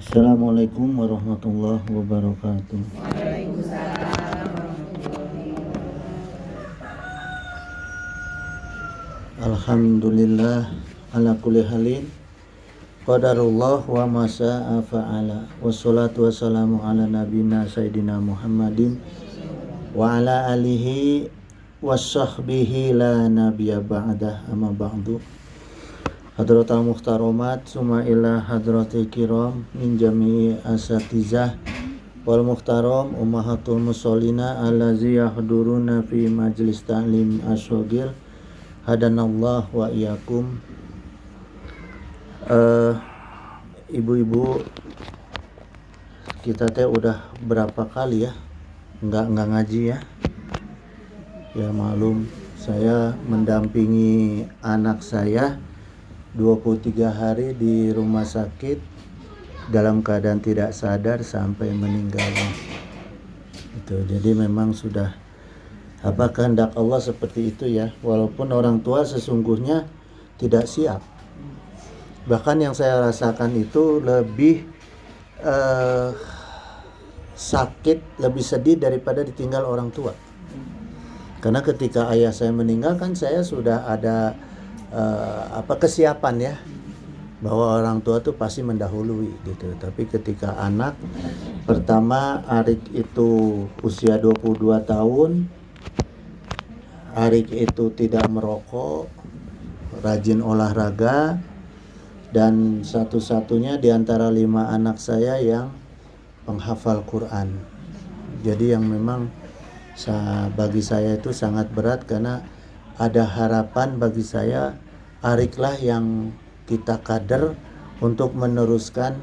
Assalamualaikum warahmatullahi wabarakatuh. Alhamdulillah ala kulli halin qadarullah wa ma syaa fa'ala. Wassalatu wassalamu ala nabiyina sayyidina Muhammadin wa ala alihi wassahbihi la nabiyya ba'dah, amma ba'du. Hadratul muhtaromat summa ila hadratil kiram min jami'i asatizah wal muhtaram ummahatul musallina allazi yahduruna fi majlis ta'lim asyogir hadanallah wa iyakum. Ibu-ibu, kita teh udah berapa kali ya nggak ngaji ya. Ya malum, saya mendampingi anak saya 23 hari di rumah sakit dalam keadaan tidak sadar sampai meninggal. Itu jadi memang sudah kehendak Allah seperti itu ya. Walaupun orang tua sesungguhnya tidak siap. Bahkan yang saya rasakan itu lebih sakit, lebih sedih daripada ditinggal orang tua. Karena ketika ayah saya meninggal kan saya sudah ada kesiapan ya, bahwa orang tua tuh pasti mendahului gitu. Tapi ketika anak pertama, Arik itu usia 22 tahun, Arik itu tidak merokok, rajin olahraga, dan satu-satunya di antara 5 anak saya yang penghafal Quran. Jadi yang memang bagi saya itu sangat berat, karena ada harapan bagi saya, Ariklah yang kita kader untuk meneruskan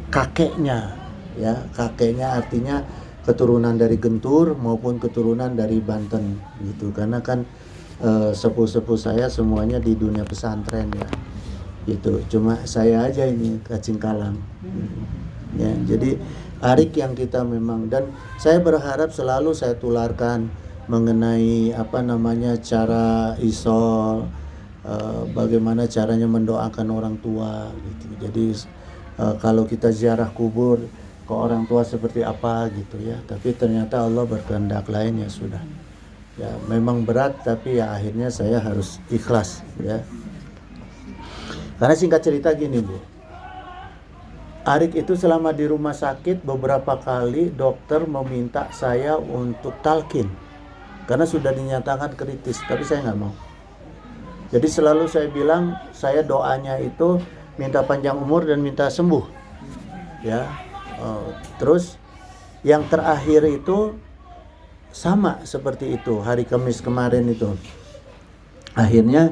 kakeknya ya. Kakeknya artinya keturunan dari Gentur maupun keturunan dari Banten gitu. Karena kan sepuh-sepuh saya semuanya di dunia pesantren ya. Gitu. Cuma saya aja ini kacingkalang. Ya, jadi Arik yang kita memang, dan saya berharap selalu saya tularkan mengenai cara isol, bagaimana caranya mendoakan orang tua gitu. Jadi kalau kita ziarah kubur ke orang tua seperti apa gitu ya. Tapi ternyata Allah berkehendak lain, ya sudah. Ya memang berat, tapi ya akhirnya saya harus ikhlas ya. Karena singkat cerita gini Bu, Arik itu selama di rumah sakit beberapa kali dokter meminta saya untuk talqin karena sudah dinyatakan kritis, tapi saya nggak mau. Jadi selalu saya bilang, saya doanya itu minta panjang umur dan minta sembuh ya. Terus yang terakhir itu sama seperti itu, hari Kamis kemarin itu akhirnya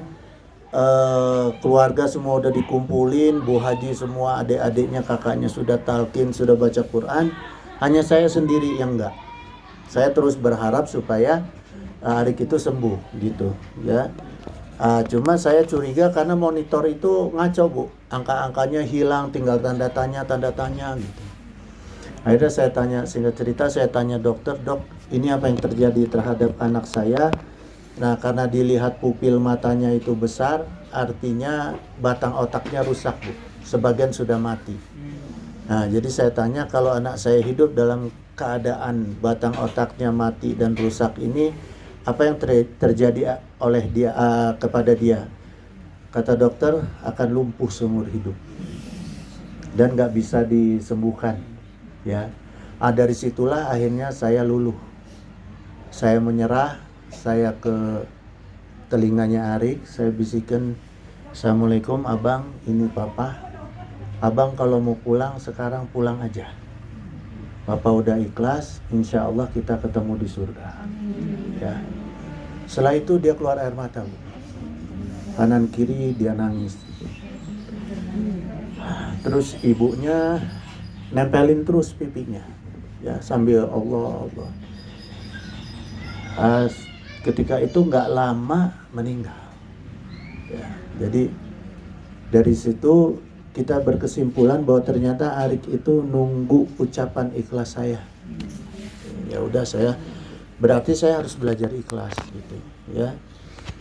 keluarga semua udah dikumpulin, Bu Haji semua, adik-adiknya, kakaknya sudah talqin, sudah baca Quran, hanya saya sendiri yang enggak. Saya terus berharap supaya Arik itu sembuh gitu ya. Cuma saya curiga karena monitor itu ngaco Bu, angka-angkanya hilang, tinggal tanda tanya gitu. Akhirnya saya tanya, singkat cerita saya tanya dokter, dok ini apa yang terjadi terhadap anak saya? Nah karena dilihat pupil matanya itu besar, artinya batang otaknya rusak Bu, sebagian sudah mati. Nah jadi saya tanya, kalau anak saya hidup dalam keadaan batang otaknya mati dan rusak ini, apa yang terjadi oleh dia kepada dia? Kata dokter, akan lumpuh seumur hidup dan nggak bisa disembuhkan ya. Dari situlah akhirnya saya luluh, saya menyerah. Saya ke telinganya Arik, saya bisikan, Assalamualaikum abang, ini papa. Abang kalau mau pulang sekarang pulang aja, papa udah ikhlas, insya Allah kita ketemu di surga ya. Setelah itu dia keluar air mata Bu. Kanan kiri dia nangis. Terus ibunya nempelin terus pipinya ya, sambil Allah. Ketika itu nggak lama meninggal ya. Jadi dari situ kita berkesimpulan bahwa ternyata Arik itu nunggu ucapan ikhlas saya. Ya udah, berarti saya harus belajar ikhlas gitu ya.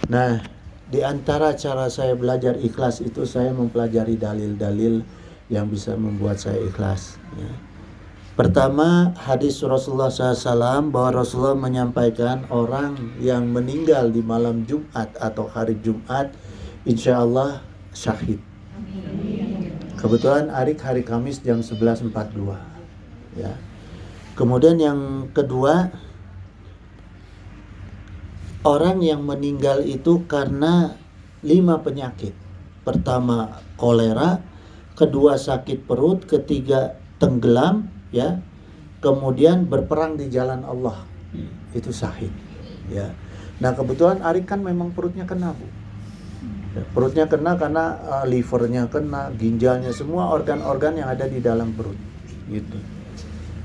Nah, di antara cara saya belajar ikhlas itu saya mempelajari dalil-dalil yang bisa membuat saya ikhlas, ya. Pertama, hadis Rasulullah SAW bahwa Rasulullah menyampaikan orang yang meninggal di malam Jumat atau hari Jumat, insya Allah syahid. Kebetulan Arik hari Kamis jam 11.42, ya. Kemudian yang kedua, orang yang meninggal itu karena 5 penyakit. Pertama kolera, kedua sakit perut, ketiga tenggelam, ya. Kemudian berperang di jalan Allah, itu syahid, ya. Nah kebetulan Arik kan memang perutnya kena, Bu. Ya, perutnya kena karena livernya kena, ginjalnya, semua organ-organ yang ada di dalam perut, gitu.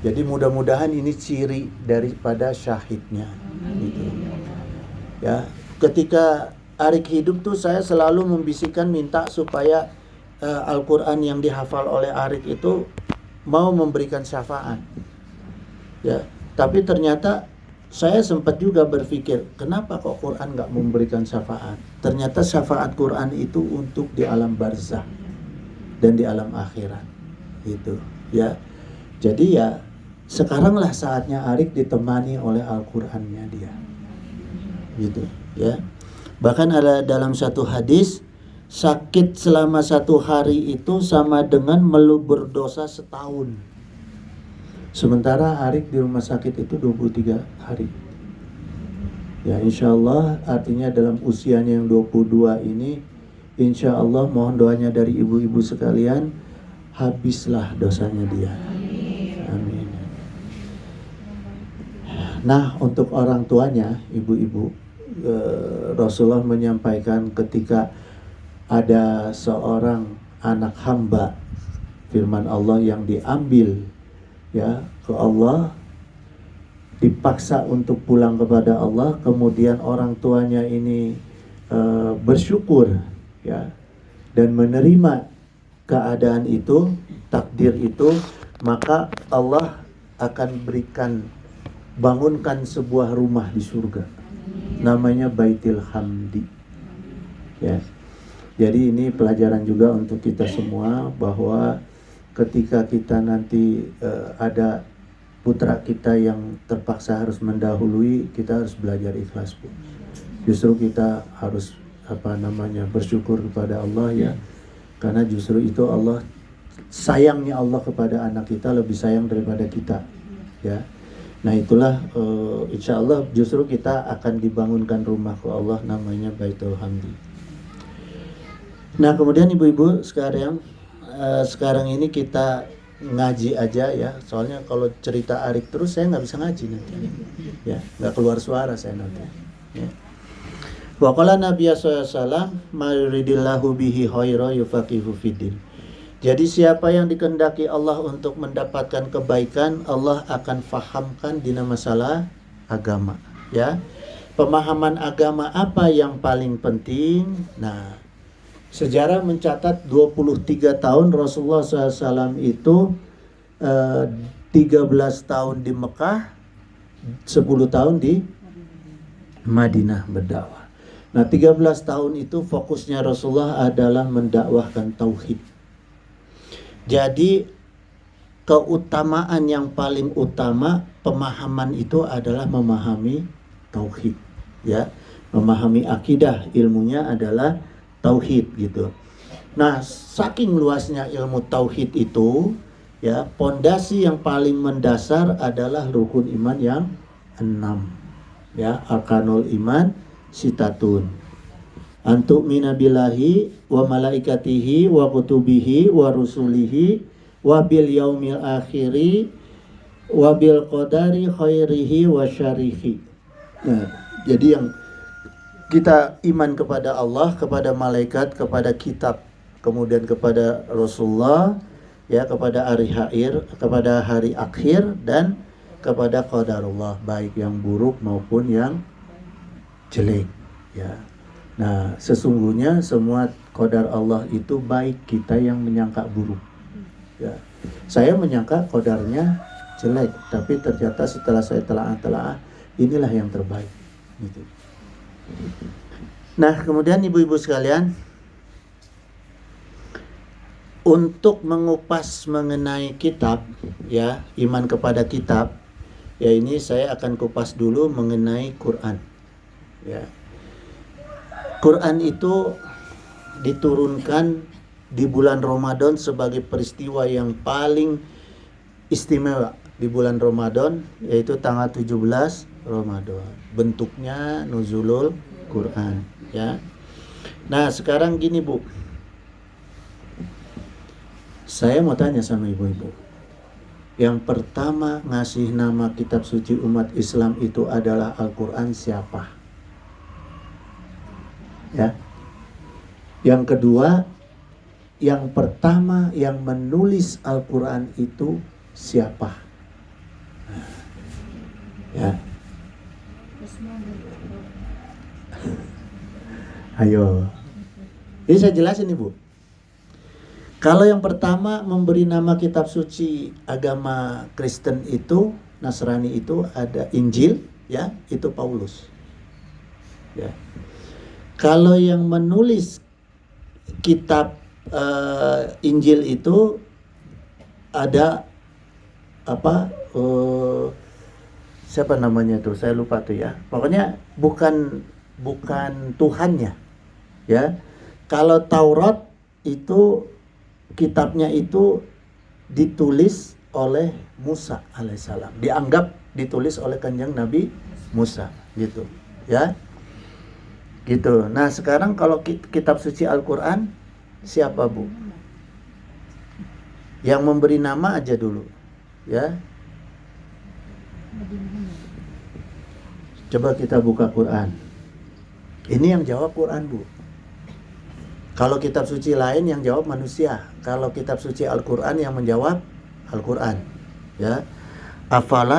Jadi mudah-mudahan ini ciri daripada syahidnya, gitu. Ya, ketika Arik hidup tuh saya selalu membisikkan minta supaya Al-Quran yang dihafal oleh Arik itu mau memberikan syafaat, ya. Tapi ternyata saya sempat juga berpikir, kenapa kok Quran nggak memberikan syafaat? Ternyata syafaat Quran itu untuk di alam barzah dan di alam akhirat, gitu, ya. Jadi ya sekaranglah saatnya Arik ditemani oleh Al-Qurannya dia, gitu, ya. Bahkan ada dalam satu hadis, sakit selama 1 hari itu sama dengan berdosa setahun. Sementara Arik di rumah sakit itu 23 hari. Ya insya Allah, artinya dalam usianya yang 22 ini, insya Allah mohon doanya dari ibu-ibu sekalian, habislah dosanya dia. Amin. Nah untuk orang tuanya, ibu-ibu, Rasulullah menyampaikan ketika ada seorang anak hamba, firman Allah yang diambil, ya, ke Allah, dipaksa untuk pulang kepada Allah, kemudian orang tuanya ini bersyukur, ya, dan menerima keadaan itu, takdir itu, maka Allah akan bangunkan sebuah rumah di surga, namanya Baitul Hamdi, ya. Jadi ini pelajaran juga untuk kita semua, bahwa ketika kita nanti ada putra kita yang terpaksa harus mendahului, kita harus belajar ikhlas, Bu. Justru kita harus bersyukur kepada Allah, ya. Karena justru itu Allah, sayangnya Allah kepada anak kita lebih sayang daripada kita, ya. Nah itulah insya Allah justru kita akan dibangunkan rumah ke Allah, namanya Baitul Hamdi. Nah kemudian ibu-ibu sekarang ini kita ngaji aja, ya. Soalnya kalau cerita Arik terus saya nggak bisa ngaji nanti, ya, nggak keluar suara saya nanti, ya. Wa qala Nabi sallallahu alaihi wasallam ma yuridillahu bihi khaira yufaqihu fiddin. Jadi siapa yang dikehendaki Allah untuk mendapatkan kebaikan, Allah akan fahamkan dina masalah agama, ya. Pemahaman agama apa yang paling penting? Nah, sejarah mencatat 23 tahun Rasulullah SAW itu 13 tahun di Mekah, 10 tahun di Madinah berdakwah. Nah 13 tahun itu fokusnya Rasulullah adalah mendakwahkan tauhid. Jadi keutamaan yang paling utama pemahaman itu adalah memahami tauhid, ya. Memahami akidah, ilmunya adalah tauhid, gitu. Nah, saking luasnya ilmu tauhid itu, ya, pondasi yang paling mendasar adalah rukun iman yang 6, ya, arkanul iman sitatun. Antuk minabilahi wa malaikatihi wa kutubihi wa rusulihi wa bil yaumil akhiri wa bil qadari khairihi wa syarihi. Nah, jadi yang kita iman kepada Allah, kepada malaikat, kepada kitab, kemudian kepada Rasulullah, ya, kepada kepada hari akhir, dan kepada qadarullah, baik yang buruk maupun yang jelek, ya. Nah, sesungguhnya semua qadar Allah itu baik, kita yang menyangka buruk, ya. Saya menyangka qadarnya jelek, tapi ternyata setelah saya telaah, inilah yang terbaik, gitu. Nah kemudian ibu-ibu sekalian, untuk mengupas mengenai kitab, ya, iman kepada kitab, ya ini saya akan kupas dulu mengenai Quran. Ya. Quran itu diturunkan di bulan Ramadan sebagai peristiwa yang paling istimewa di bulan Ramadan, yaitu tanggal 17 Ramadan. Bentuknya nuzulul Quran, ya. Nah, sekarang gini, Bu. Saya mau tanya sama ibu-ibu. Yang pertama ngasih nama kitab suci umat Islam itu adalah Al-Quran siapa? Ya. Yang kedua, yang pertama yang menulis Al-Quran itu siapa? Ya. Ayo. Ini saya jelasin, Ibu. Kalau yang pertama memberi nama kitab suci agama Kristen itu, Nasrani itu ada Injil, ya, itu Paulus. Ya. Kalau yang menulis kitab Injil itu ada apa? Siapa namanya tuh? Saya lupa tuh, ya. Pokoknya bukan Tuhannya, ya. Kalau Taurat itu kitabnya itu ditulis oleh Musa alaihissalam, dianggap ditulis oleh kanjeng Nabi Musa, gitu, ya, gitu. Nah, sekarang kalau kitab suci Al-Quran siapa, Bu? Yang memberi nama aja dulu, ya. Coba kita buka Quran. Ini yang jawab Quran, Bu. Kalau kitab suci lain yang jawab manusia. Kalau kitab suci Al-Quran yang menjawab Al-Quran, ya. Afala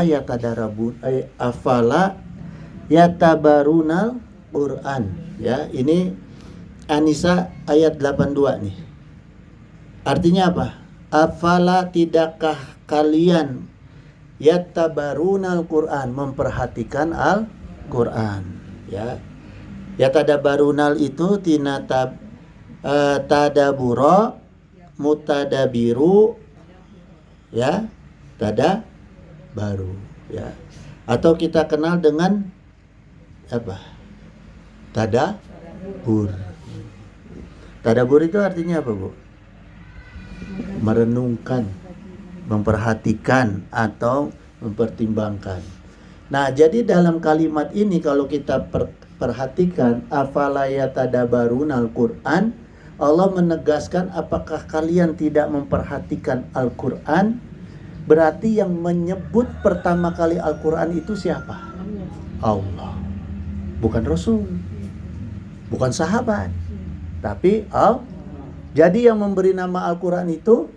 yatabarunal Quran, ya. Ini An-Nisa ayat 82 nih. Artinya apa? Afala tidakkah kalian yatabarunal Quran, memperhatikan Al-Quran, ya. Yatadabarunal itu tadaburo, mutadabiru, ya, tadabaru, ya. Atau kita kenal dengan apa? Tadabur. Tadabur itu artinya apa, Bu? Merenungkan, memperhatikan atau mempertimbangkan. Nah, jadi dalam kalimat ini kalau kita perhatikan, afala yatadabarunal Quran, Allah menegaskan apakah kalian tidak memperhatikan Al-Quran? Berarti yang menyebut pertama kali Al-Quran itu siapa? Allah. Bukan Rasul, bukan sahabat, tapi Allah. Jadi yang memberi nama Al-Quran itu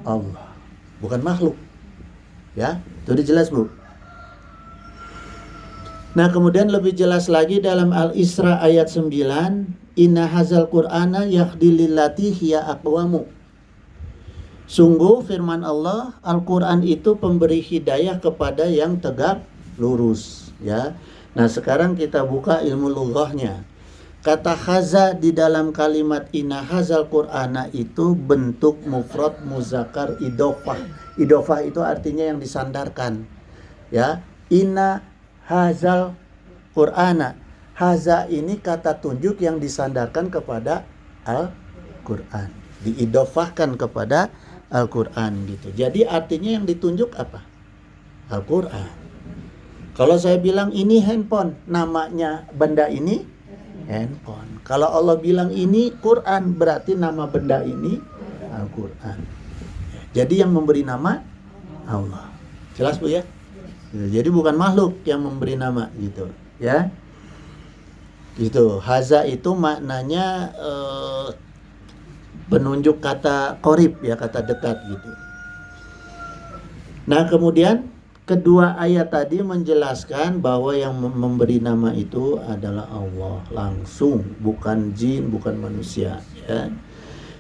Allah, bukan makhluk, ya. Itu jelas, Bu. Nah, kemudian lebih jelas lagi dalam Al-Isra ayat 9, inna hazal qur'ana yahdi lillati hiya aqwamu. Sungguh firman Allah, Al-Quran itu pemberi hidayah kepada yang tegak lurus, ya. Nah, sekarang kita buka ilmu lughahnya. Kata haza di dalam kalimat inna hazal qur'ana itu bentuk mufrad muzakkar idhofah. Idhofah itu artinya yang disandarkan, ya. Inna hazal qur'ana. Haza ini kata tunjuk yang disandarkan kepada Al-Quran, diidhofahkan kepada Al-Quran, gitu. Jadi artinya yang ditunjuk apa? Al-Quran. Kalau saya bilang ini handphone, namanya benda ini handphone. Kalau Allah bilang ini Quran, berarti nama benda ini Al-Quran. Jadi yang memberi nama Allah. Jelas, Bu, ya? Jadi bukan makhluk yang memberi nama, gitu, ya. Gitu. Haza itu maknanya penunjuk kata qorib, ya, kata dekat, gitu. Nah, kemudian kedua ayat tadi menjelaskan bahwa yang memberi nama itu adalah Allah langsung, bukan jin, bukan manusia, ya.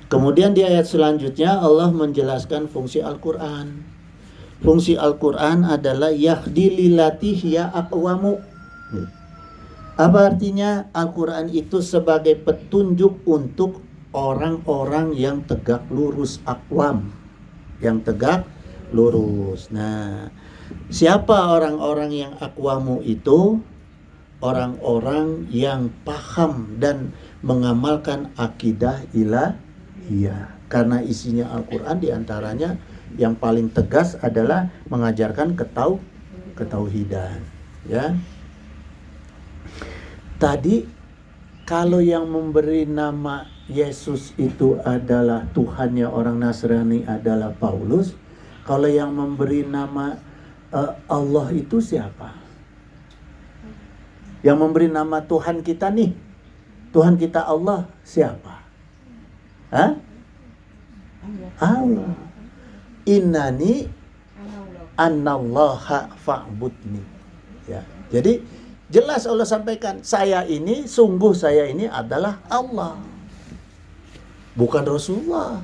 Kemudian di ayat selanjutnya Allah menjelaskan fungsi Al-Quran. Fungsi Al-Quran adalah yahdi lillati hiya aqwamu. Apa artinya? Al-Quran itu sebagai petunjuk untuk orang-orang yang tegak lurus, aqwam, yang tegak lurus. Nah, siapa orang-orang yang aqwamu itu? Orang-orang yang paham dan mengamalkan akidah ilahiyah. Karena isinya Al-Quran diantaranya yang paling tegas adalah mengajarkan ketauhidan. Ya. Tadi kalau yang memberi nama Yesus itu adalah Tuhannya orang Nasrani adalah Paulus. Kalau yang memberi nama Allah itu siapa? Yang memberi nama Tuhan kita nih, Tuhan kita Allah siapa? Hah? Allah. Innani anallaha fa'budni. Ya. Jadi jelas Allah sampaikan, saya ini adalah Allah. Bukan Rasulullah.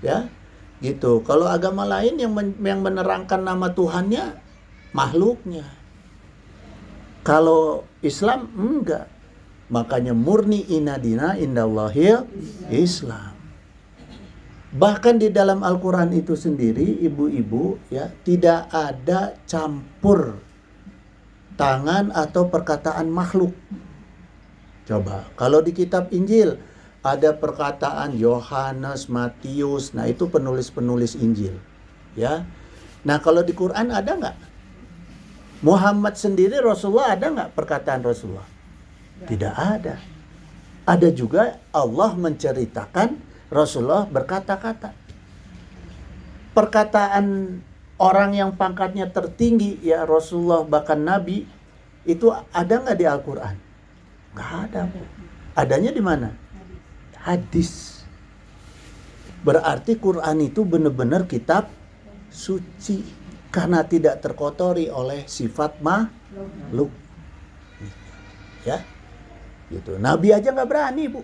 Ya. Gitu. Kalau agama lain yang menerangkan nama Tuhannya makhluknya. Kalau Islam enggak. Makanya murni inadina indallahil Islam. Bahkan di dalam Al-Quran itu sendiri, ibu-ibu, ya, tidak ada campur tangan atau perkataan makhluk. Coba, kalau di kitab Injil ada perkataan Yohanes, Matius, nah itu penulis-penulis Injil, ya. Nah kalau di Quran ada nggak? Muhammad sendiri, Rasulullah, ada nggak perkataan Rasulullah? Tidak ada. Ada juga Allah menceritakan Rasulullah berkata-kata. Perkataan orang yang pangkatnya tertinggi, ya Rasulullah bahkan Nabi, itu ada nggak di Al-Quran? Nggak ada. Adanya di mana? Hadis. Berarti Quran itu benar-benar kitab suci. Karena tidak terkotori oleh sifat makhluk. Ya. Gitu. Nabi aja nggak berani, Bu.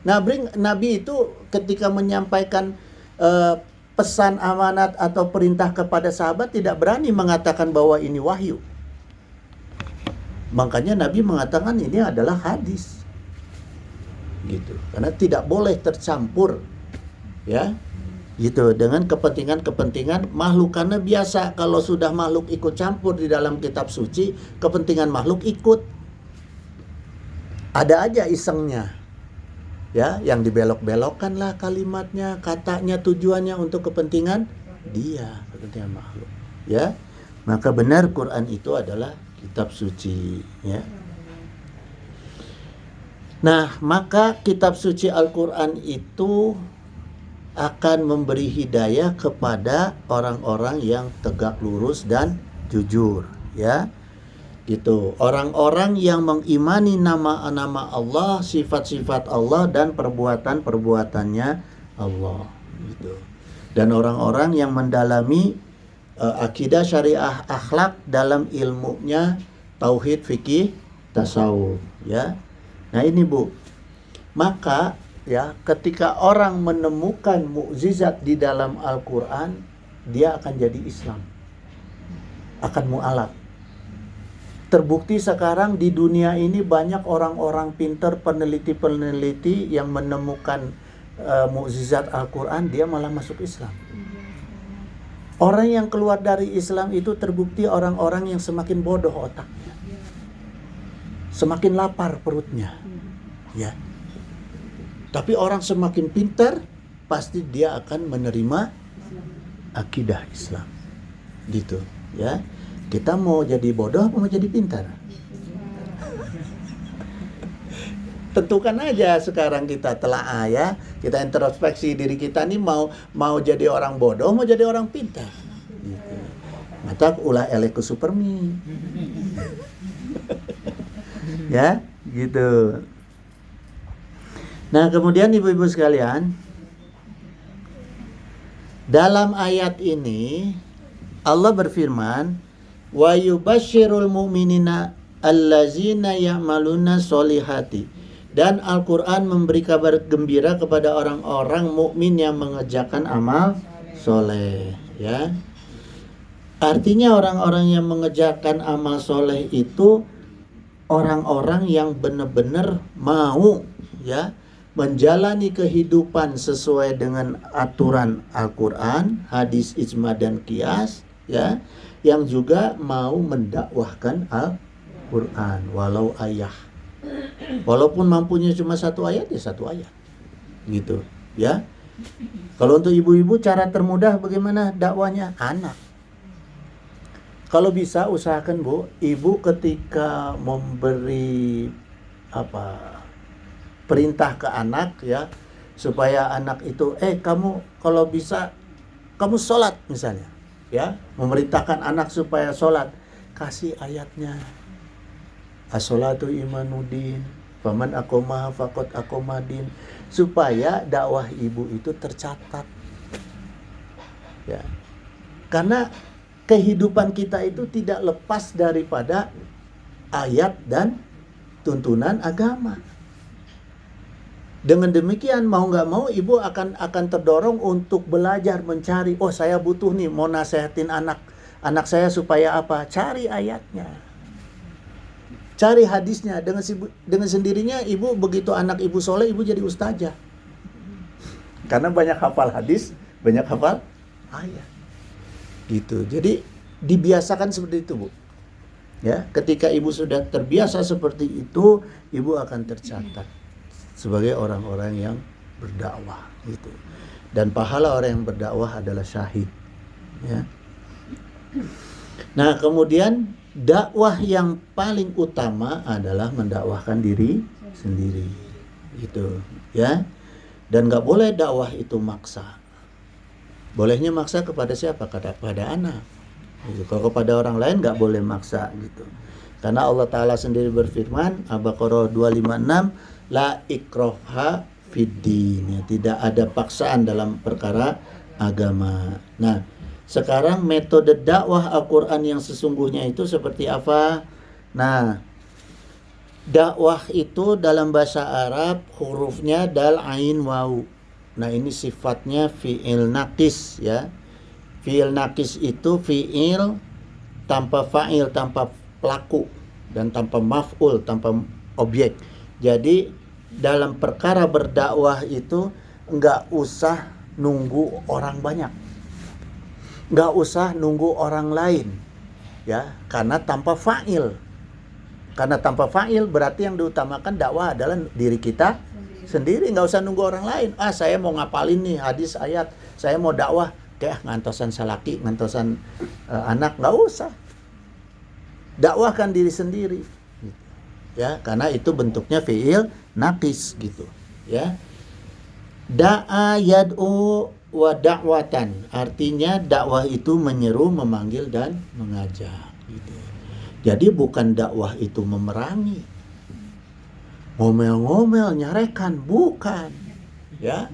Nabi itu ketika menyampaikan pesan amanat atau perintah kepada sahabat tidak berani mengatakan bahwa ini wahyu. Makanya Nabi mengatakan ini adalah hadis. Gitu. Karena tidak boleh tercampur, ya. Gitu, dengan kepentingan makhluk. Karena biasa kalau sudah makhluk ikut campur di dalam kitab suci, kepentingan makhluk ikut. Ada aja isengnya, ya, yang dibelok-belokkan lah kalimatnya, katanya, tujuannya untuk kepentingan dia, kepentingan makhluk, ya. Maka benar Quran itu adalah kitab suci, ya. Nah, maka kitab suci Al-Quran itu akan memberi hidayah kepada orang-orang yang tegak lurus dan jujur, ya. Gitu. Orang-orang yang mengimani nama-nama Allah, sifat-sifat Allah dan perbuatan-perbuatannya Allah, gitu. Dan orang-orang yang mendalami akidah, syariah, akhlak dalam ilmunya tauhid, fikih, tasawuf, ya. Nah, ini, Bu. Maka ya, ketika orang menemukan mukjizat di dalam Al-Quran, dia akan jadi Islam, akan mu'alaf. Terbukti sekarang di dunia ini banyak orang-orang pintar, peneliti-peneliti yang menemukan mukjizat Al-Quran, dia malah masuk Islam. Orang yang keluar dari Islam itu terbukti orang-orang yang semakin bodoh otaknya, semakin lapar perutnya, ya. Tapi orang semakin pintar, pasti dia akan menerima akidah Islam. Gitu, ya. Kita mau jadi bodoh apa mau jadi pintar? Tentukan aja sekarang kita telaah, ya. Kita introspeksi diri kita nih mau jadi orang bodoh, mau jadi orang pintar. Gitu. Mata ulah eleku supermi. Ya, gitu. Nah, kemudian ibu-ibu sekalian, dalam ayat ini Allah berfirman, wa yubasyirul mu'minina allazina ya'maluna sholihati. Dan Al-Quran memberi kabar gembira kepada orang-orang mukmin yang mengerjakan amal soleh, ya. Artinya orang-orang yang mengerjakan amal soleh itu orang-orang yang benar-benar mau, ya, menjalani kehidupan sesuai dengan aturan Al-Quran, hadis, ijma dan qiyas, ya, yang juga mau mendakwahkan Al-Quran walau ayah. Walaupun mampunya cuma satu ayat, ya satu ayat. Gitu, ya. Kalau untuk ibu-ibu cara termudah bagaimana dakwanya? Anak. Kalau bisa usahakan Bu, ibu ketika memberi perintah ke anak, ya, supaya anak itu kamu kalau bisa kamu sholat misalnya, ya, memerintahkan anak supaya sholat, kasih ayatnya. As-sholatu imanuddin, faman aqoma faqad aqomadin, supaya dakwah ibu itu tercatat, ya. Karena kehidupan kita itu tidak lepas daripada ayat dan tuntunan agama. Dengan demikian mau nggak mau ibu akan terdorong untuk belajar mencari. Oh, saya butuh nih mau nasehatin anak saya supaya apa? Cari ayatnya, cari hadisnya. Dengan sendirinya ibu begitu anak ibu soleh, ibu jadi ustazah. Karena banyak hafal hadis, banyak hafal ayat. Gitu. Jadi dibiasakan seperti itu, Bu. Ya, ketika ibu sudah terbiasa seperti itu, ibu akan tercatat sebagai orang-orang yang berdakwah, gitu. Dan pahala orang yang berdakwah adalah syahid, ya. Nah, kemudian dakwah yang paling utama adalah mendakwahkan diri sendiri, gitu, ya. Dan nggak boleh dakwah itu maksa. Bolehnya maksa kepada siapa? Kepada anak. Gitu. Kalau kepada orang lain nggak boleh maksa, gitu. Karena Allah Ta'ala sendiri berfirman, Al-Baqarah 256, la ikraha fiddin, ya, tidak ada paksaan dalam perkara agama. Nah, sekarang metode dakwah Al-Quran yang sesungguhnya itu seperti apa? Nah, dakwah itu dalam bahasa Arab hurufnya dal, ain, waw. Nah, ini sifatnya fi'il naqis, ya. Fi'il naqis itu fi'il tanpa fa'il, tanpa pelaku, dan tanpa maf'ul, tanpa objek. Jadi dalam perkara berdakwah itu nggak usah nunggu orang banyak, nggak usah nunggu orang lain, ya, karena tanpa fa'il. Karena tanpa fa'il berarti yang diutamakan dakwah adalah diri kita sendiri, nggak usah nunggu orang lain. Saya mau ngapalin nih hadis ayat, saya mau dakwah, kayak ngantosan salaki, ngantosan anak, nggak usah. Dakwahkan diri sendiri, ya, karena itu bentuknya fi'il naqis, gitu, ya. Da'a yad'u wa da'watan, artinya dakwah itu menyeru, memanggil dan mengajak, gitu. Jadi bukan dakwah itu memerangi, ngomel-ngomel, nyarekan, bukan, ya,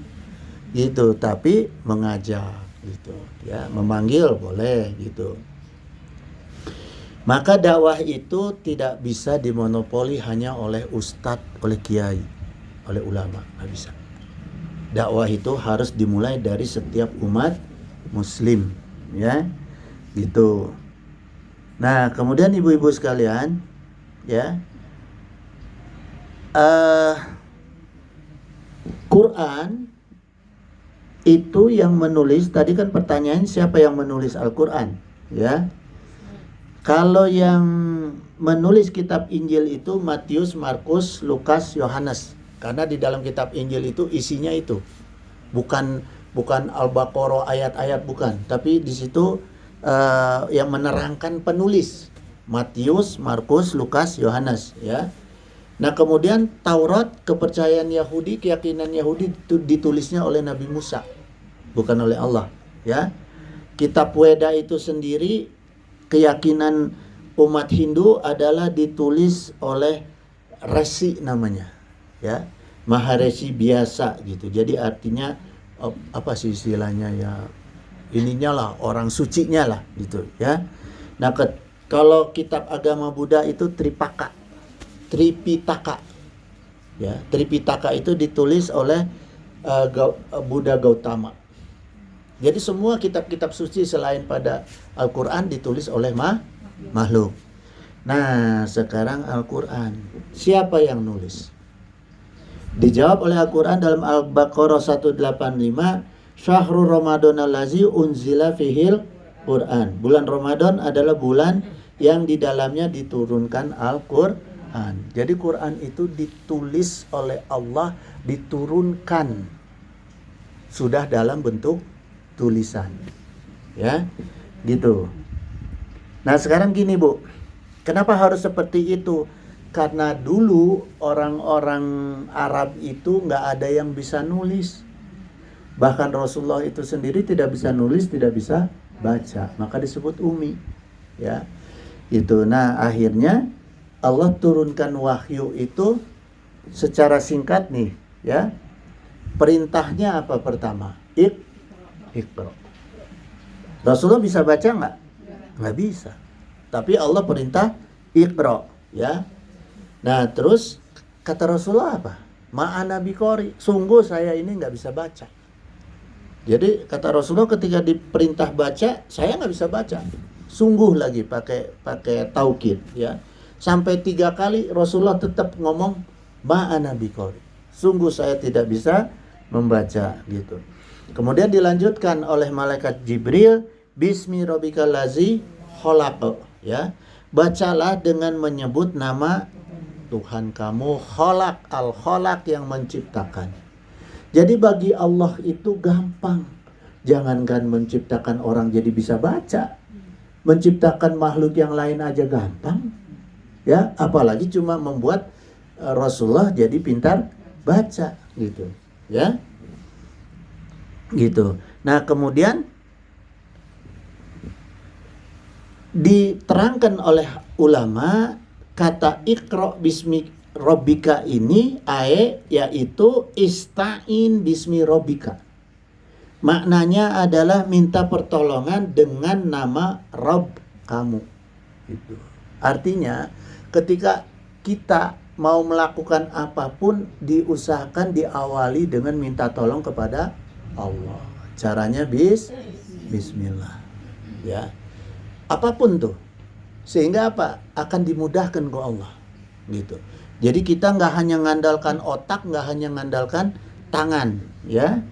gitu, tapi mengajak, gitu, ya, memanggil boleh, gitu. Maka dakwah itu tidak bisa dimonopoli hanya oleh ustadz, oleh kiai, oleh ulama, nggak bisa. Dakwah itu harus dimulai dari setiap umat muslim, ya, gitu. Nah, kemudian ibu-ibu sekalian, ya, Quran itu yang menulis, tadi kan pertanyaan siapa yang menulis Al-Quran, ya. Kalau yang menulis kitab Injil itu Matius, Markus, Lukas, Yohanes. Karena di dalam kitab Injil itu isinya itu. Bukan Al-Baqarah ayat-ayat, bukan, tapi di situ yang menerangkan penulis Matius, Markus, Lukas, Yohanes, ya. Nah, kemudian Taurat, kepercayaan Yahudi, keyakinan Yahudi itu ditulisnya oleh Nabi Musa, bukan oleh Allah, ya. Kitab Weda itu sendiri, keyakinan umat Hindu adalah ditulis oleh resi namanya, ya, Maharesi biasa, gitu. Jadi artinya apa sih istilahnya, ya, ininya lah, orang sucinya lah, gitu, ya. Nah, kalau kitab agama Buddha itu Tripitaka, ya. Tripitaka itu ditulis oleh Buddha Gautama. Jadi semua kitab-kitab suci selain pada Al-Quran ditulis oleh makhluk. Nah, sekarang Al-Quran, siapa yang nulis? Dijawab oleh Al-Quran dalam Al-Baqarah 185, Syahrul Ramadan allazi unzila fihil Quran. Bulan Ramadan adalah bulan yang di dalamnya diturunkan Al-Quran. Jadi Quran itu ditulis oleh Allah, diturunkan sudah dalam bentuk tulisan. Ya, gitu. Nah sekarang gini Bu, kenapa harus seperti itu? Karena dulu orang-orang Arab itu nggak ada yang bisa nulis. Bahkan Rasulullah itu sendiri tidak bisa nulis, tidak bisa baca. Maka disebut umi. Ya, itu. Nah akhirnya Allah turunkan wahyu itu secara singkat nih. Ya, perintahnya apa pertama? Iqra. Rasulullah bisa baca nggak? Nggak bisa. Tapi Allah perintah Iqra. Ya. Nah terus kata Rasulullah apa? Ma'ana biqori, sungguh saya ini nggak bisa baca. Jadi kata Rasulullah ketika diperintah baca, saya nggak bisa baca. Sungguh lagi pakai taukid ya. Sampai 3 kali Rasulullah tetap ngomong ma'ana biqori, sungguh saya tidak bisa membaca gitu. Kemudian dilanjutkan oleh malaikat Jibril, Bismi rabbikal ladzi khalaq ya. Bacalah dengan menyebut nama Tuhan kamu, Khalaq, Al-Khalaq yang menciptakan. Jadi bagi Allah itu gampang. Jangankan menciptakan orang jadi bisa baca, menciptakan makhluk yang lain aja gampang. Ya, apalagi cuma membuat Rasulullah jadi pintar baca gitu. Ya. Gitu. Nah, kemudian diterangkan oleh ulama kata Iqra bismi Rabbika ini yaitu ista'in bismi Rabbika. Maknanya adalah minta pertolongan dengan nama Rabb kamu. Itu. Artinya ketika kita mau melakukan apapun diusahakan diawali dengan minta tolong kepada Allah. Caranya bismillah. Ya. Apapun tuh. Sehingga apa? Akan dimudahkan ke Allah. Gitu. Jadi kita nggak hanya ngandalkan otak, nggak hanya ngandalkan tangan, ya.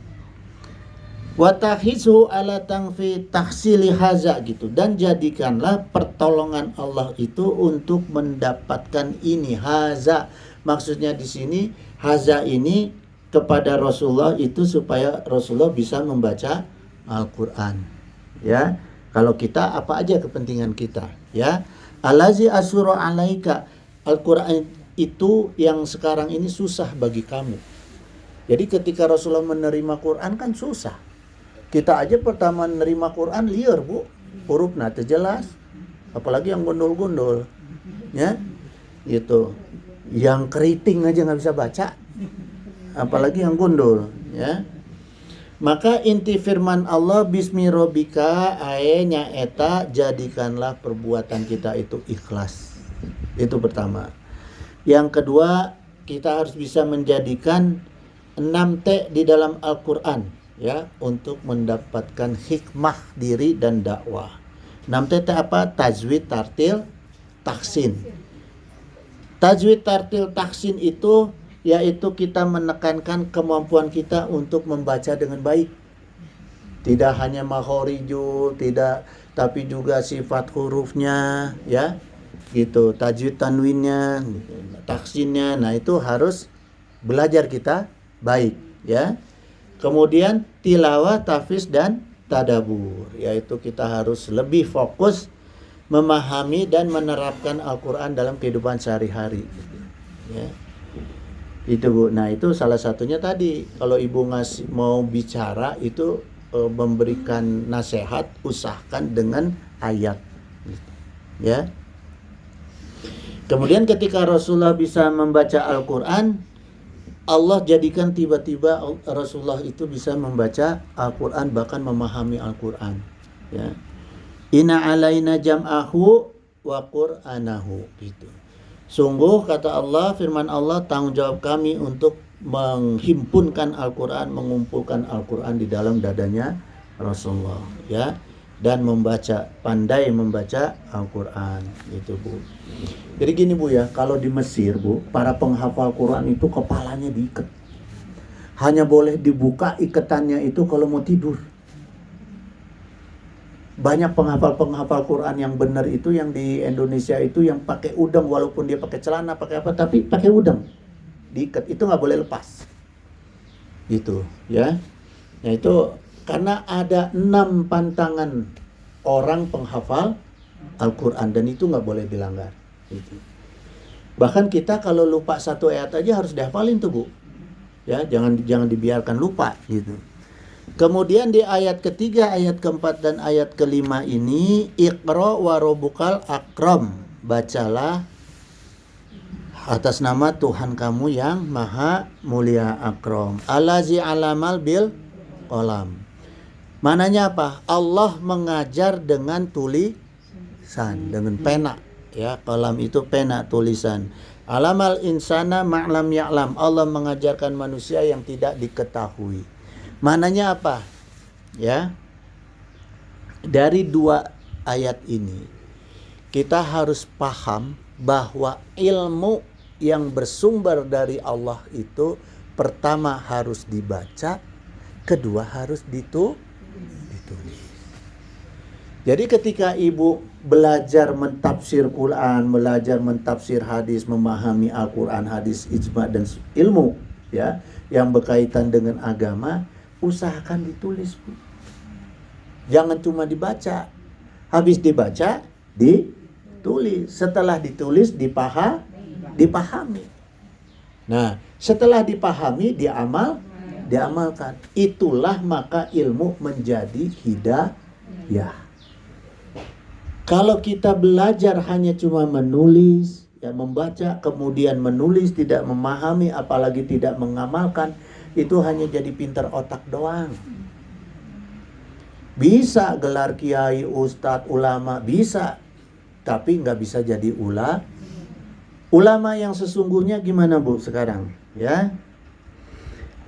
Wa tahizu ala tangfi tahsili haza gitu, dan jadikanlah pertolongan Allah itu untuk mendapatkan ini haza. Maksudnya di sini haza ini kepada Rasulullah itu supaya Rasulullah bisa membaca Al-Qur'an. Ya. Kalau kita apa aja kepentingan kita, ya. Alazi asyura alaika, Al-Qur'an itu yang sekarang ini susah bagi kamu. Jadi ketika Rasulullah menerima Quran kan susah. Kita aja pertama menerima Quran liar Bu, huruf nate jelas, apalagi yang gundul-gundul, ya, gitu. Yang keriting aja nggak bisa baca, apalagi yang gundul, ya. Maka inti firman Allah bismi rabbika nyaeta jadikanlah perbuatan kita itu ikhlas. Itu pertama. Yang kedua, kita harus bisa menjadikan 6T di dalam Al-Qur'an ya untuk mendapatkan hikmah diri dan dakwah. 6T apa? Tajwid, tartil, tahsin. Tajwid, tartil, tahsin itu yaitu kita menekankan kemampuan kita untuk membaca dengan baik. Tidak hanya makhorijul, tidak, tapi juga sifat hurufnya, ya, gitu, tajwid tanwinnya, tahsinnya. Nah itu harus belajar kita baik, ya. Kemudian tilawah, tahfiz dan tadabur, yaitu kita harus lebih fokus memahami dan menerapkan Al-Quran dalam kehidupan sehari-hari, ya. Itu Bu. Nah itu salah satunya tadi kalau Ibu mau bicara itu memberikan nasihat, usahakan dengan ayat, ya. Kemudian ketika Rasulullah bisa membaca Al-Quran, Allah jadikan tiba-tiba Rasulullah itu bisa membaca Al-Quran, bahkan memahami Al-Quran, ya. Inna alaina jam'ahu wa qur'anahu, gitu. Sungguh kata Allah, firman Allah, tanggung jawab kami untuk menghimpunkan Al-Quran, mengumpulkan Al-Quran di dalam dadanya Rasulullah, ya. dan pandai membaca Al-Quran. Itu Bu. Jadi gini Bu ya, kalau di Mesir Bu, para penghafal Quran itu kepalanya diikat. Hanya boleh dibuka ikatannya itu kalau mau tidur. Banyak penghafal Quran yang benar itu yang di Indonesia itu yang pakai udang, walaupun dia pakai celana, pakai apa, tapi pakai udang. Diikat, itu nggak boleh lepas. Gitu ya. Nah itu karena ada 6 pantangan orang penghafal Al-Quran dan itu nggak boleh dilanggar. Gitu. Bahkan kita kalau lupa satu ayat aja harus dihafalin tuh Bu. Ya, jangan dibiarkan lupa gitu. Kemudian di ayat ketiga, ayat keempat dan ayat kelima ini, Iqra wa rabbukal akram, bacalah atas nama Tuhan kamu yang maha mulia, akram. Allazi alamal bil qalam. Mananya apa? Allah mengajar dengan tulisan, dengan pena. Ya, qalam itu pena, tulisan. Alamal insana ma'lam ya'lam. Allah mengajarkan manusia yang tidak diketahui. Mananya apa? Ya. Dari 2 ayat ini kita harus paham bahwa ilmu yang bersumber dari Allah itu pertama harus dibaca, kedua harus ditulis. Jadi ketika ibu belajar mentafsir Quran, belajar mentafsir hadis, memahami Al-Quran, hadis, ijma dan ilmu ya yang berkaitan dengan agama, usahakan ditulis Bu. Jangan cuma dibaca. Habis dibaca, ditulis. Setelah ditulis, dipahami. Nah, setelah dipahami, diamalkan. Itulah maka ilmu menjadi hidayah. Kalau kita belajar hanya cuma menulis, ya membaca, kemudian menulis, tidak memahami, apalagi tidak mengamalkan, itu hanya jadi pintar otak doang. Bisa gelar kiai, ustadz, ulama, bisa. Tapi nggak bisa jadi ulama yang sesungguhnya gimana Bu sekarang? Ya,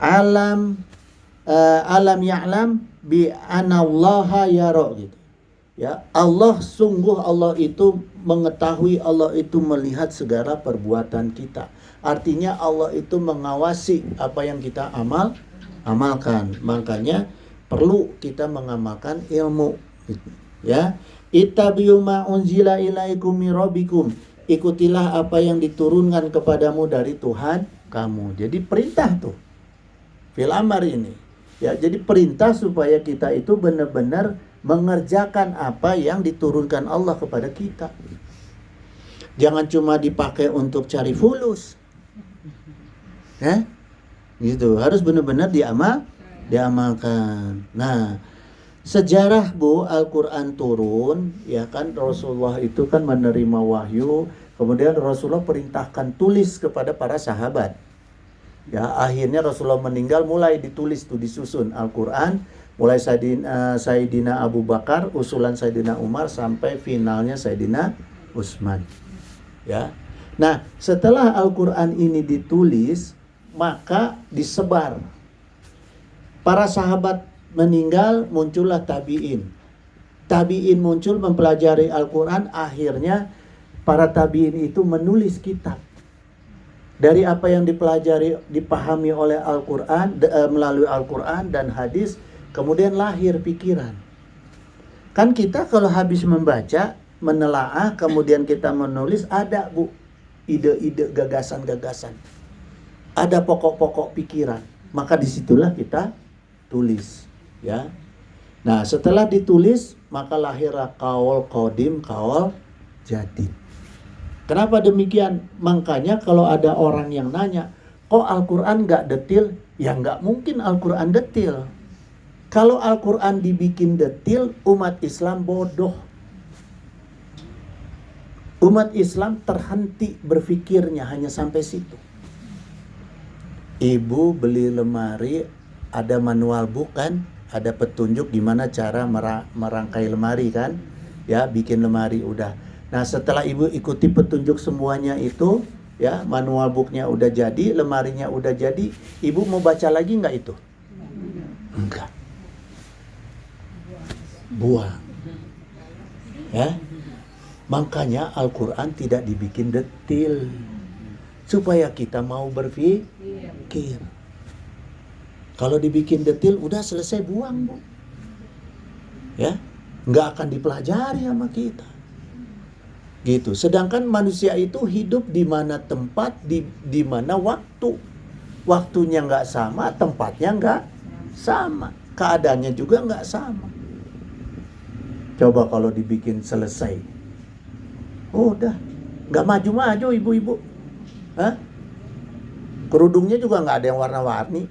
alam ya'lam bi anallaha yara gitu. Ya, Allah itu mengetahui, Allah itu melihat segala perbuatan kita. Artinya Allah itu mengawasi apa yang kita amalkan. Makanya perlu kita mengamalkan ilmu. Ya, ittabi'u ma unzila ilaikum mir rabbikum. Ikutilah apa yang diturunkan kepadamu dari Tuhan kamu. Jadi perintah tuh. Fil amar ini. Ya, jadi perintah supaya kita itu benar-benar mengerjakan apa yang diturunkan Allah kepada kita. Jangan cuma dipakai untuk cari fulus. Ya? Gitu, harus benar-benar diamalkan. Nah, sejarah Bu, Al-Quran turun, ya kan, Rasulullah itu kan menerima wahyu, kemudian Rasulullah perintahkan tulis kepada para sahabat. Ya, akhirnya Rasulullah meninggal, mulai ditulis tuh, disusun Al-Quran, mulai Sayyidina Abu Bakar, usulan Sayyidina Umar, sampai finalnya Sayyidina Utsman. Ya. Nah, setelah Al-Quran ini ditulis, maka disebar. Para sahabat meninggal, muncullah tabi'in. Tabi'in muncul mempelajari Al-Quran, akhirnya para tabi'in itu menulis kitab. Dari apa yang dipelajari, dipahami oleh Al-Quran, melalui Al-Quran dan hadis, kemudian lahir pikiran. Kan kita kalau habis membaca, menelaah, kemudian kita menulis, ada Bu, ide-ide, gagasan-gagasan. Ada pokok-pokok pikiran. Maka disitulah kita tulis. Ya. Nah, setelah ditulis, maka lahirlah qaul qadim, qaul jadid. Kenapa demikian? Makanya kalau ada orang yang nanya, kok Al-Quran gak detil? Ya gak mungkin Al-Quran detil. Kalau Al-Quran dibikin detil, umat Islam bodoh. Umat Islam terhenti berpikirnya hanya sampai situ. Ibu beli lemari, ada manual book kan? Ada petunjuk gimana cara merangkai lemari kan? Ya, bikin lemari udah. Nah, setelah ibu ikuti petunjuk semuanya itu, ya, manual booknya udah jadi, lemarinya udah jadi, ibu mau baca lagi nggak itu? Enggak. Buang. Ya. Makanya Al-Quran tidak dibikin detil supaya kita mau berpikir. Kalau dibikin detil udah selesai, buang, Bu. Ya, nggak akan dipelajari sama kita. Gitu. Sedangkan manusia itu hidup di mana tempat, di mana waktu. Waktunya nggak sama, tempatnya nggak sama, keadaannya juga nggak sama. Coba kalau dibikin selesai, udah nggak maju-maju ibu-ibu. Hah? Kerudungnya juga nggak ada yang warna-warni,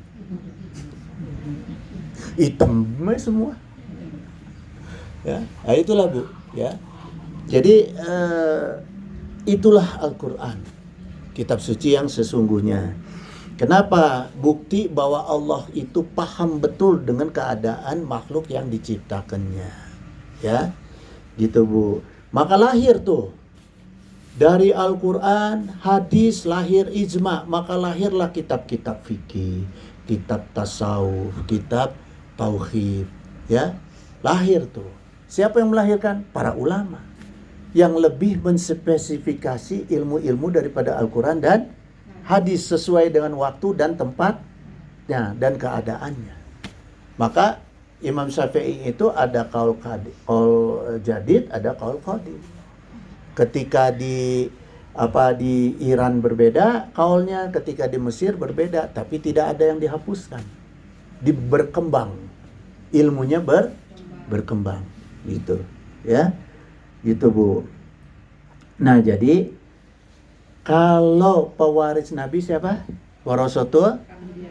hitam semua. Ya, nah itulah Bu. Ya, jadi itulah Al-Quran, kitab suci yang sesungguhnya. Kenapa? Bukti bahwa Allah itu paham betul dengan keadaan makhluk yang diciptakannya. Ya, gitu Bu. Maka lahir tuh dari Al-Quran, hadis, lahir ijma. Maka lahirlah kitab-kitab fikih, kitab tasawuf, kitab tauhid. Ya, lahir tuh. Siapa yang melahirkan? Para ulama yang lebih menspesifikasi ilmu-ilmu daripada Al-Quran dan hadis sesuai dengan waktu dan tempatnya dan keadaannya. Maka Imam Syafi'i itu ada qaul jadid, ada qaul qadim. Ketika di Iran berbeda qaulnya, ketika di Mesir berbeda, tapi tidak ada yang dihapuskan. Berkembang. Ilmunya berkembang gitu, ya. Gitu, Bu. Nah, jadi kalau pewaris Nabi siapa? Warasatul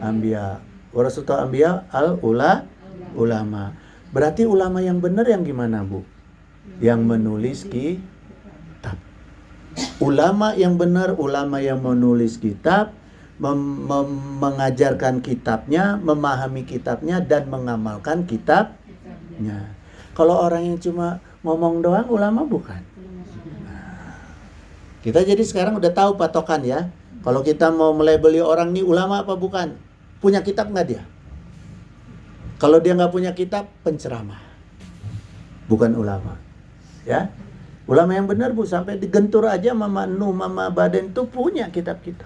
Anbiya. Warasatul Anbiya ulama. Berarti ulama yang benar yang gimana, Bu? Yang menulis kitab. Ulama yang benar, ulama yang menulis kitab, mengajarkan kitabnya, memahami kitabnya, dan mengamalkan kitabnya. Kalau orang yang cuma ngomong doang, ulama bukan. Kita jadi sekarang udah tahu patokan ya. Kalau kita mau melabeli orang ini ulama apa bukan, punya kitab nggak dia? Kalau dia nggak punya kitab, penceramah, bukan ulama. Ya, ulama yang benar, Bu, sampai digentur aja Mama Nuh, Mama Baden tuh punya kitab-kitab,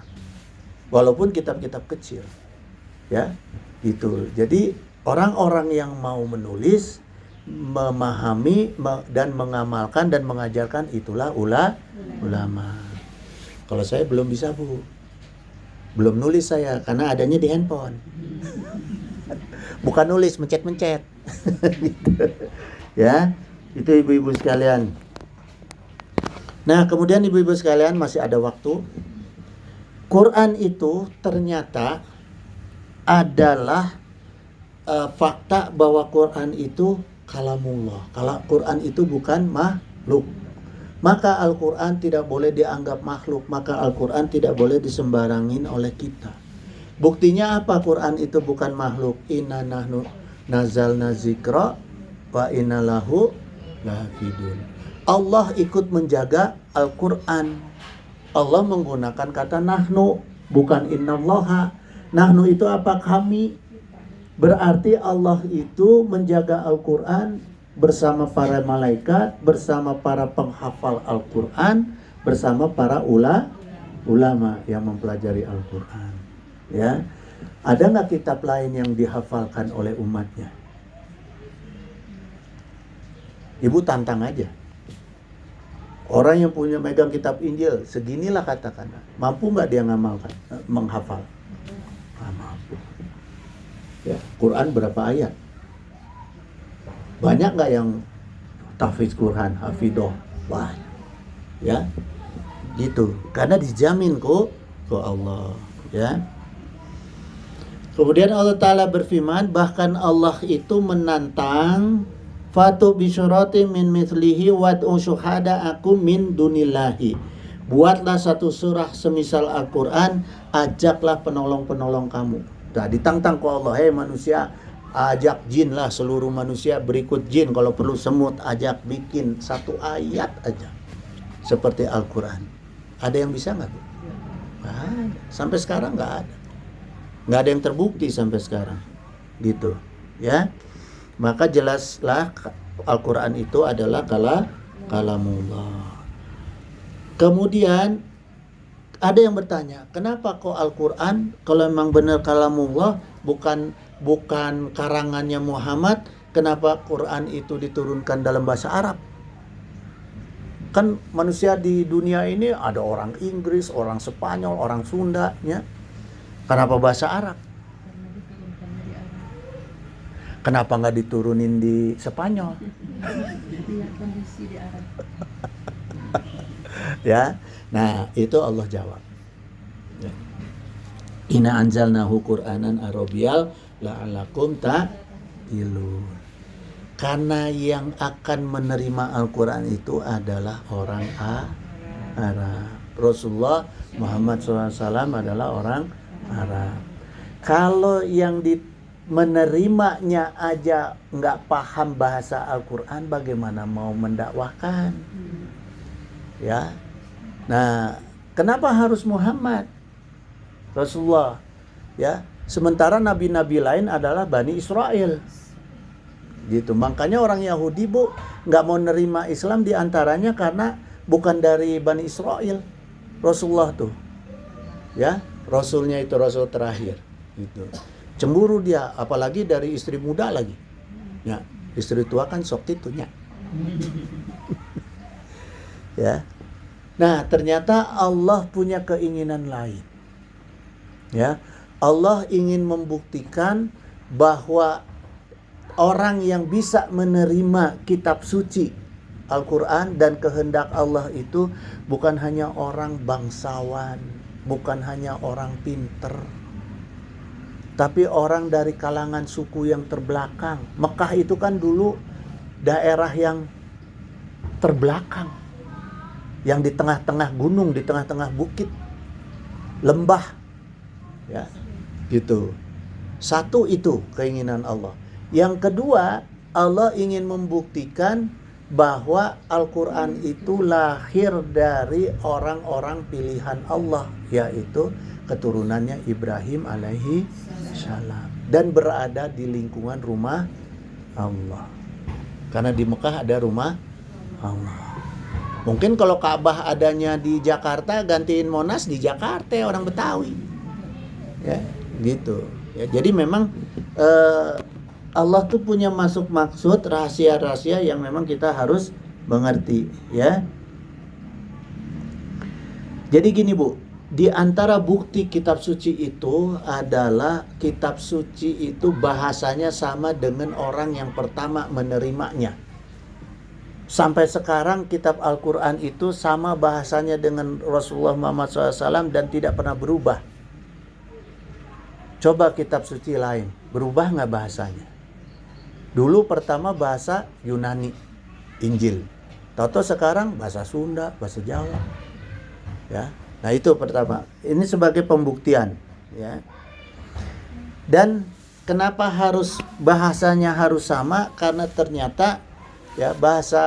walaupun kitab-kitab kecil. Ya, gitu. Jadi orang-orang yang mau menulis, memahami dan mengamalkan dan mengajarkan, itulah ulama. Kalau saya belum bisa, Bu. Belum nulis saya karena adanya di handphone. Bukan nulis, mencet-mencet. Gitu. Ya, itu ibu-ibu sekalian. Nah, kemudian ibu-ibu sekalian, masih ada waktu. Quran itu ternyata adalah fakta bahwa Quran itu kalamullah. Kalau Quran itu bukan makhluk, maka Al-Quran tidak boleh dianggap makhluk. Maka Al-Quran tidak boleh disembarangin oleh kita. Buktinya apa Quran itu bukan makhluk? Inna nahnu nazalna zikra wa inna lahu lahafidun. Allah ikut menjaga Al-Quran. Allah menggunakan kata nahnu, bukan innallaha. Nahnu itu apa? Kami. Berarti Allah itu menjaga Al-Quran bersama para malaikat, bersama para penghafal Al-Quran, bersama para ulama yang mempelajari Al-Quran. Ya, ada nggak kitab lain yang dihafalkan oleh umatnya? Ibu tantang aja. Orang yang punya megang kitab Injil, seginilah katakanlah, mampu nggak dia ngamalkan, menghafal? Nggak mampu. Ya, Quran berapa ayat? Banyak nggak yang tahfiz Quran, hafidoh? Wah, ya, gitu. Karena dijamin kok Allah, ya. Kemudian Allah Ta'ala berfirman, bahkan Allah itu menantang, fatu bisyurati min mithlihi wad'u syuhada'akum min dunillahi. Buatlah satu surah semisal Al-Quran, ajaklah penolong-penolong kamu. Nah, ditantang ke Allah, hei manusia, ajak jin lah, seluruh manusia berikut jin, kalau perlu semut, ajak bikin satu ayat aja seperti Al-Quran. Ada yang bisa nggak? Sampai sekarang nggak ada. Nggak ada yang terbukti sampai sekarang, gitu, ya. Maka jelaslah Al-Quran itu adalah kalamullah. Kemudian ada yang bertanya, kenapa kok Al-Quran kalau memang benar kalamullah, bukan karangannya Muhammad, kenapa Quran itu diturunkan dalam bahasa Arab? Kan manusia di dunia ini ada orang Inggris, orang Spanyol, orang Sunda, ya. Kenapa bahasa Arab? Kenapa nggak diturunin di Spanyol? Ya, nah itu Allah jawab. Inna anzalnahu Qur'anan Arabial la'alakum ta'qilun. Karena yang akan menerima Al-Quran itu adalah orang Arab. Rasulullah Muhammad SAW adalah orang Arab. Kalau yang menerimanya aja nggak paham bahasa Al-Quran, bagaimana mau mendakwahkan? Ya. Nah, kenapa harus Muhammad? Rasulullah, ya. Sementara nabi-nabi lain adalah Bani Israel. Gitu. Makanya orang Yahudi, Bu, nggak mau nerima Islam diantaranya karena bukan dari Bani Israel. Rasulullah tuh. Ya, rasulnya itu rasul terakhir. Gitu. Cemburu dia, apalagi dari istri muda lagi. Ya, istri tua kan sok titunya. Ya. Nah, ternyata Allah punya keinginan lain. Ya, Allah ingin membuktikan bahwa orang yang bisa menerima kitab suci Al-Quran dan kehendak Allah itu bukan hanya orang bangsawan, bukan hanya orang pinter, tapi orang dari kalangan suku yang terbelakang. Mekah itu kan dulu daerah yang terbelakang, yang di tengah-tengah gunung, di tengah-tengah bukit, lembah, ya, gitu. Satu itu keinginan Allah. Yang kedua, Allah ingin membuktikan bahwa Al-Quran itu lahir dari orang-orang pilihan Allah, yaitu keturunannya Ibrahim alaihi salam, dan berada di lingkungan rumah Allah. Karena di Mekah ada rumah Allah. Mungkin kalau Ka'bah adanya di Jakarta, gantiin Monas di Jakarta, orang Betawi. Ya, gitu. Ya, jadi memang Allah tuh punya maksud rahasia-rahasia yang memang kita harus mengerti, ya. Jadi gini, Bu, di antara bukti kitab suci itu adalah kitab suci itu bahasanya sama dengan orang yang pertama menerimanya. Sampai sekarang kitab Al-Quran itu sama bahasanya dengan Rasulullah Muhammad SAW dan tidak pernah berubah. Coba kitab suci lain, berubah nggak bahasanya? Dulu pertama bahasa Yunani, Injil. Tahu-tahu sekarang bahasa Sunda, bahasa Jawa. Ya, nah itu pertama. Ini sebagai pembuktian. Ya. Dan kenapa harus bahasanya harus sama? Karena ternyata ya bahasa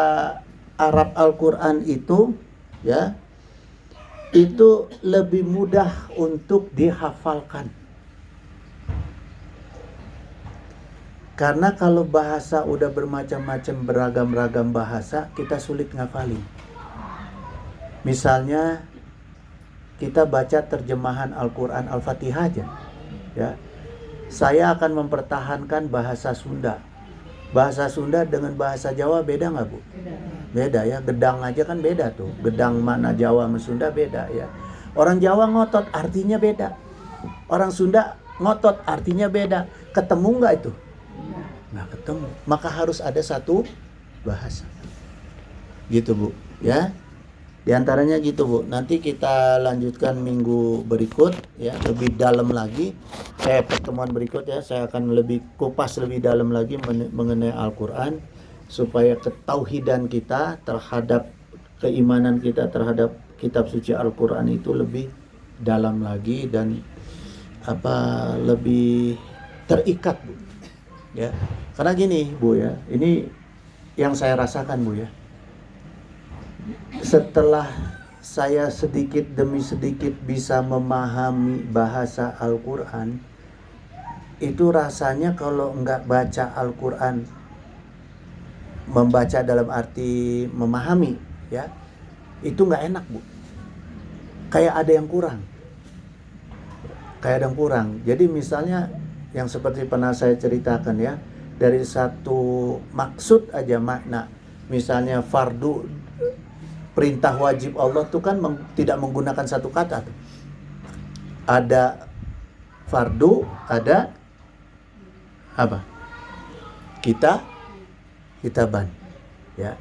Arab Al-Quran itu ya itu lebih mudah untuk dihafalkan. Karena kalau bahasa udah bermacam-macam, beragam-ragam bahasa, kita sulit ngafalin. Misalnya kita baca terjemahan Al-Quran Al-Fatihah aja, ya. Saya akan mempertahankan bahasa Sunda. Bahasa Sunda dengan bahasa Jawa beda nggak, Bu? Beda ya, gedang aja kan beda tuh. Gedang mana Jawa sama Sunda beda ya. Orang Jawa ngotot artinya beda. Orang Sunda ngotot artinya beda. Ketemu nggak itu? Nggak ketemu. Maka harus ada satu bahasa. Gitu, Bu. Ya. Di antaranya gitu, Bu. Nanti kita lanjutkan minggu berikut ya, lebih dalam lagi. Pertemuan berikut ya, saya akan lebih kupas lebih dalam lagi mengenai Al-Qur'an supaya ketauhidan kita terhadap keimanan kita terhadap kitab suci Al-Qur'an itu lebih dalam lagi dan lebih terikat, Bu. Ya. Karena gini, Bu ya. Ini yang saya rasakan, Bu ya. Setelah saya sedikit demi sedikit bisa memahami bahasa Al-Quran, itu rasanya kalau nggak baca Al-Quran membaca dalam arti memahami, ya, itu nggak enak, Bu. Kayak ada yang kurang. Jadi misalnya yang seperti pernah saya ceritakan, ya, dari satu maksud aja makna. Misalnya fardu, perintah wajib Allah tuh kan tidak menggunakan satu kata tuh. Ada fardu, ada apa? Kitaban, ya.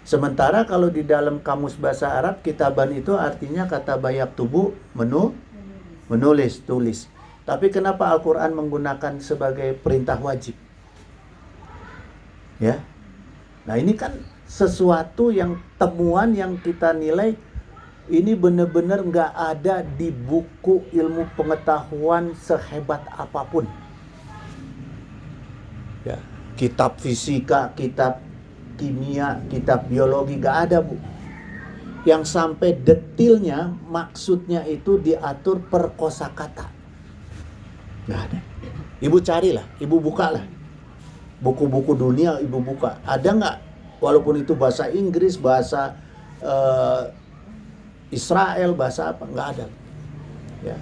Sementara kalau di dalam kamus bahasa Arab, kitaban itu artinya kata bayak tubuh, menulis, tulis. Tapi kenapa Al-Quran menggunakan sebagai perintah wajib? Ya. Nah, ini kan sesuatu yang temuan yang kita nilai ini benar-benar nggak ada di buku ilmu pengetahuan sehebat apapun. Ya, kitab fisika, kitab kimia, kitab biologi nggak ada, Bu. Yang sampai detilnya maksudnya itu diatur per kosakata. Nggak ada. Ibu carilah, ibu bukalah. Buku-buku dunia ibu buka. Ada nggak? Walaupun itu bahasa Inggris, bahasa Israel, bahasa apa? Nggak ada. Ya.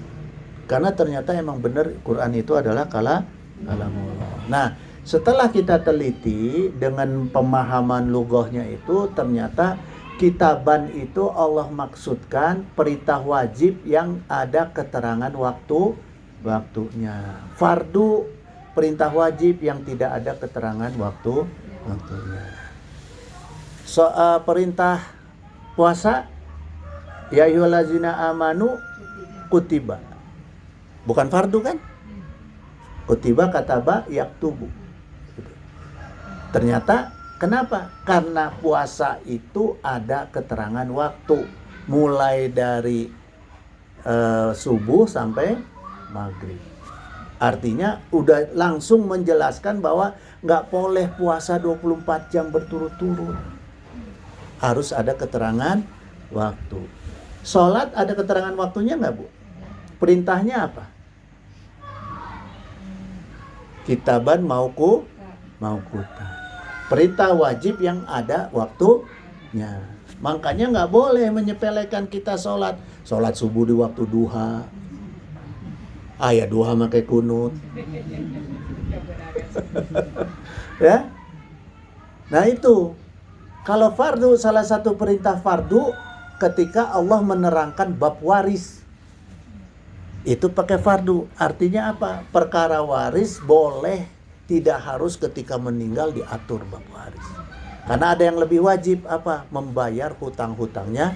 Karena ternyata emang benar Quran itu adalah kalamullah. Nah, setelah kita teliti dengan pemahaman lughahnya itu, ternyata kitaban itu Allah maksudkan perintah wajib yang ada keterangan waktunya. Fardu perintah wajib yang tidak ada keterangan waktunya. Perintah puasa, ya ayyuhallazina amanu kutiba. Bukan fardu kan? Kutiba kataba yaktubu. Ternyata kenapa? Karena puasa itu ada keterangan waktu, mulai dari subuh sampai maghrib. Artinya udah langsung menjelaskan bahwa nggak boleh puasa 24 jam berturut-turut. Harus ada keterangan waktu. Sholat ada keterangan waktunya nggak, Bu? Perintahnya apa? Kitaban mauqutan. Perintah wajib yang ada waktunya. Makanya nggak boleh menyepelekan kita sholat subuh di waktu duha. Ya duha pakai kunut. Ya. Nah itu, kalau fardu, salah satu perintah fardu ketika Allah menerangkan bab waris. Itu pakai fardu. Artinya apa? Perkara waris boleh, tidak harus ketika meninggal diatur bab waris. Karena ada yang lebih wajib apa? Membayar hutang-hutangnya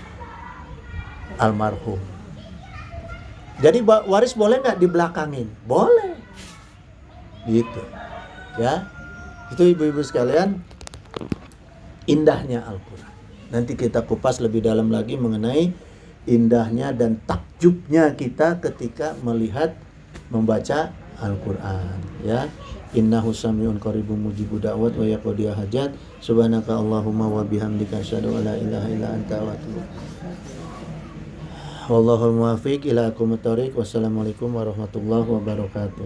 almarhum. Jadi waris boleh nggak dibelakangin? Boleh. Gitu. Ya. Itu ibu-ibu sekalian, indahnya Al-Quran. Nanti kita kupas lebih dalam lagi mengenai indahnya dan takjubnya kita ketika melihat membaca Al-Quran, ya. Innahu samiun qaribun mujibud da'wat wa yaqdi hajat. Subhanaka Allahumma wa bihamdika asyhadu an la ilaha illa anta wa atubu. Wallahul muwaffiq ila aqwamit thoriq. Wassalamualaikum warahmatullahi wabarakatuh.